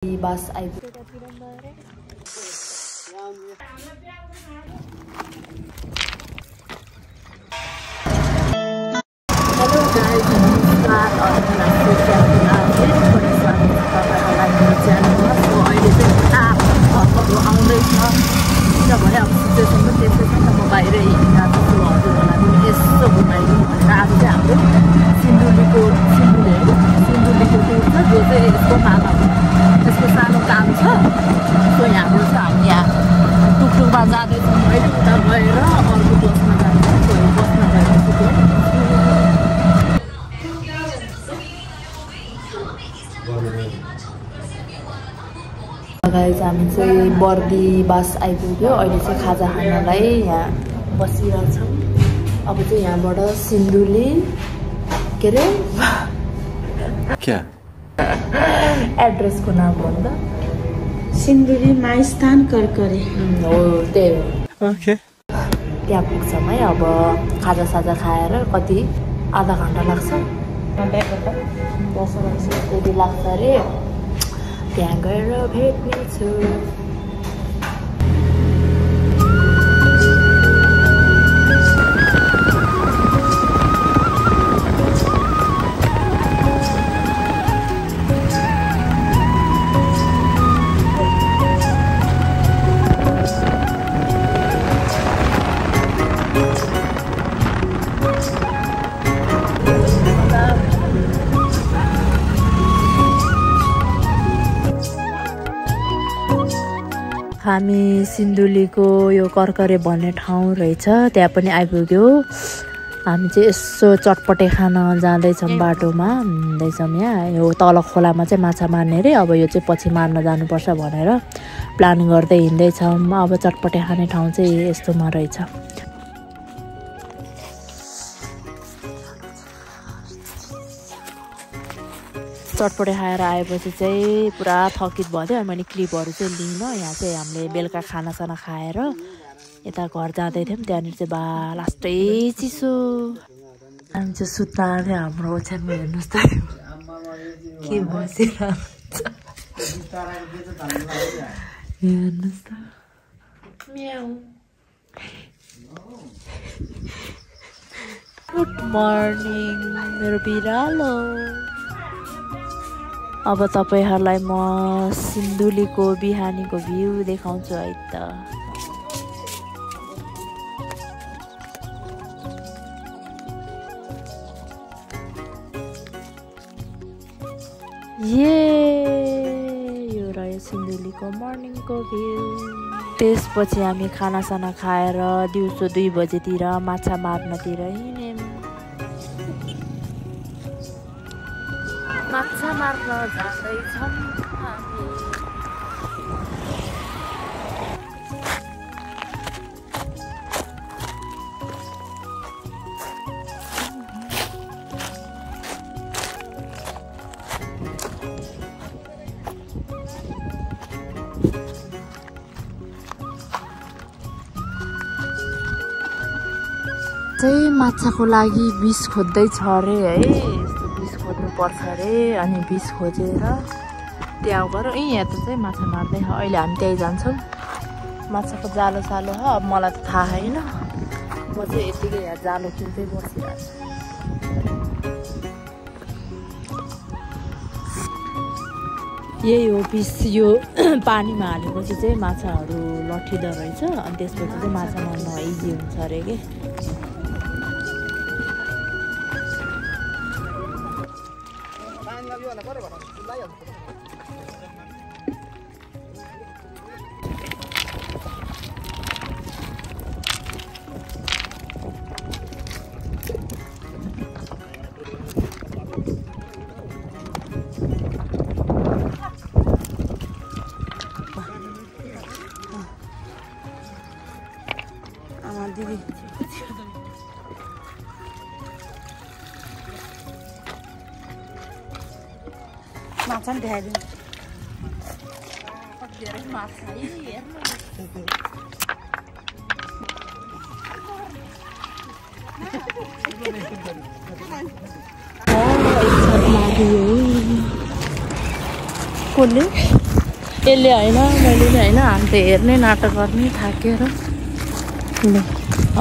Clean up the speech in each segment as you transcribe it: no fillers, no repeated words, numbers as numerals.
बस आइपुग्यो। Hello guys, नमस्कार और मेरो च्यानलमा। सो अहिले चाहिँ घरको आउँदैछ किनभने अब सिचुएसन पनि त्यस्तै छ नि त। म बाहिर हिँडिरहेको छु, हजुरहरूलाई पनि यसो घुमाइदिउँ भनेर। आज चाहिँ हाम्रो सिन्धुलीको टुर छ, जो चाहिँ यसको सानो काम छ। सो यहाँबाट चाहिँ हामी यहाँ टुकटुकमा जाँदैछौँ। मैले उता गएर अर्को बसमा जाँदैछु, बसमा गएपछि गाइस हामी चाहिँ बर्दी बस आइपुग्यो। अहिले चाहिँ खाजा खानलाई यहाँ बसिरहेछौँ। अब चाहिँ यहाँबाट सिन्धुली के अरे एड्रेसको नाम भन्दा सिन्धुली माइस्थान करकरे हो, त्यही हो। ओके, त्यहाँ पुग्छौँ है। अब खाजा खाएर कति आधा घन्टा लाग्छ, त्यति लाग्छ अरे। त्यहाँ गएर भेट्नेछु। हामी सिन्धुलीको यो करकरे भन्ने ठाउँ रहेछ, त्यहाँ पनि आइपुग्यो। हामी चाहिँ यसो चटपटे खान जाँदैछौँ, बाटोमा हिँड्दैछौँ। यहाँ यो तल खोलामा चाहिँ माछा मार्ने अरे। अब यो चाहिँ पछि मार्न जानुपर्छ भनेर प्लान गर्दै हिँड्दैछौँ। अब चटपटे खाने ठाउँ चाहिँ यस्तोमा रहेछ। चटपटे खाएर आएपछि चाहिँ पुरा थकित भयो थियो। मैले क्लिपहरू चाहिँ लिइनँ। यहाँ चाहिँ हामीले बेलुका खानासाना खाएर यता घर जाँदै थियौँ। त्यहाँनिर चाहिँ लास्टै चिसो। हामी चाहिँ सुत्न आयो। हाम्रो ओछ्यानमा हेर्नुहोस् त के बसिरहेको छ, हेर्नुहोस् त। गुड मर्निङ मेरो बिरालो। अब तपाईहरुलाई म सिन्धुलीको बिहानीको भ्यू देखाउँछु है त। यो रह्यो सिन्धुलीको मर्निङको भ्यू। त्यसपछि हामी खानासाना खाएर दिउँसो 2 बजेतिर माछा मार्नतिर हिँड्यौँ। माछा मार्न जाँदैछौँ हामी। चाहिँ माछाको लागि विष खोज्दैछ अरे है। पर्छ अरे। अनि विष खोजेर त्यहाँ गएर यहाँ त चाहिँ माछा मार्दै। अहिले हामी त्यहीँ जान्छौँ। माछाको जालो सालो हो। अब मलाई त थाहा छैन, म चाहिँ यतिकै यहाँ जालो किन्दै बसिरहेको छु। यही हो विष। यो पानीमा हालेपछि चाहिँ माछाहरू लट्ठिँदो रहेछ। अनि त्यसपछि चाहिँ माछा मार्न इजी हुन्छ अरे के। दिदी माछा नि देखाइदिनु। कसले यसले होइन मैले नि होइन हामी त हेर्ने नाटक गर्ने थाकेर ल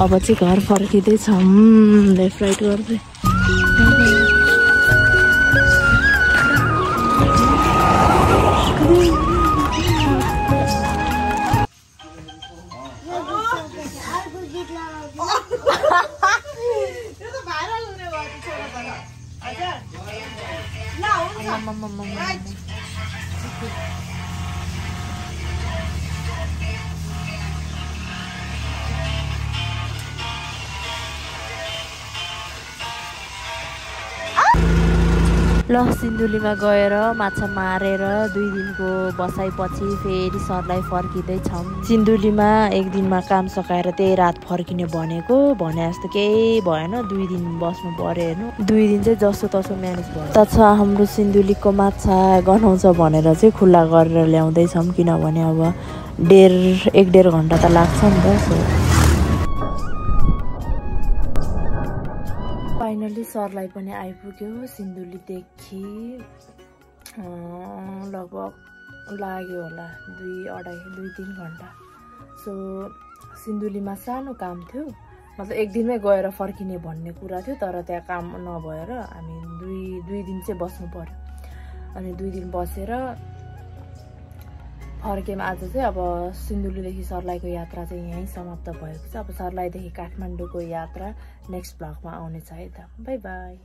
अब चाहिँ घर फर्किँदैछौँ लेफ्ट राइट गर्दै ल सिन्धुलीमा गएर माछा मारेर 2 दिनको बसाइपछि फेरि सरलाई फर्किँदैछौँ। सिन्धुलीमा 1 दिनमा काम सकाएर त्यही रात फर्किने भनेको भने जस्तो केही भएन 2 दिन बस्नु पर्यो हेर्नु 2 दिन चाहिँ जस्तो तसो म्यानेज भयो त छ हाम्रो सिन्धुलीको माछा गनाउँछ भनेर चाहिँ खुल्ला गरेर ल्याउँदैछौँ किनभने अब 1.5 घन्टा त लाग्छ नि त सो फाइनली सरलाई पनि आइपुग्यो सिन्धुलीदेखि लगभग लाग्यो होला 2-3 घन्टा सो सिन्धुलीमा सानो काम थियो मतलब 1 दिनमै गएर फर्किने भन्ने कुरा थियो तर त्यहाँ काम नभएर हामी 2 दिन चाहिँ बस्नु पर्यो अनि 2 दिन बसेर फर्केमा आज चाहिँ अब सिन्धुलीदेखि सर्लाहीको यात्रा चाहिँ यहीँ समाप्त भएको छ अब सर्लाहीदेखि काठमाडौँको यात्रा नेक्स्ट ब्लगमा आउनेछ है त बाई बाई।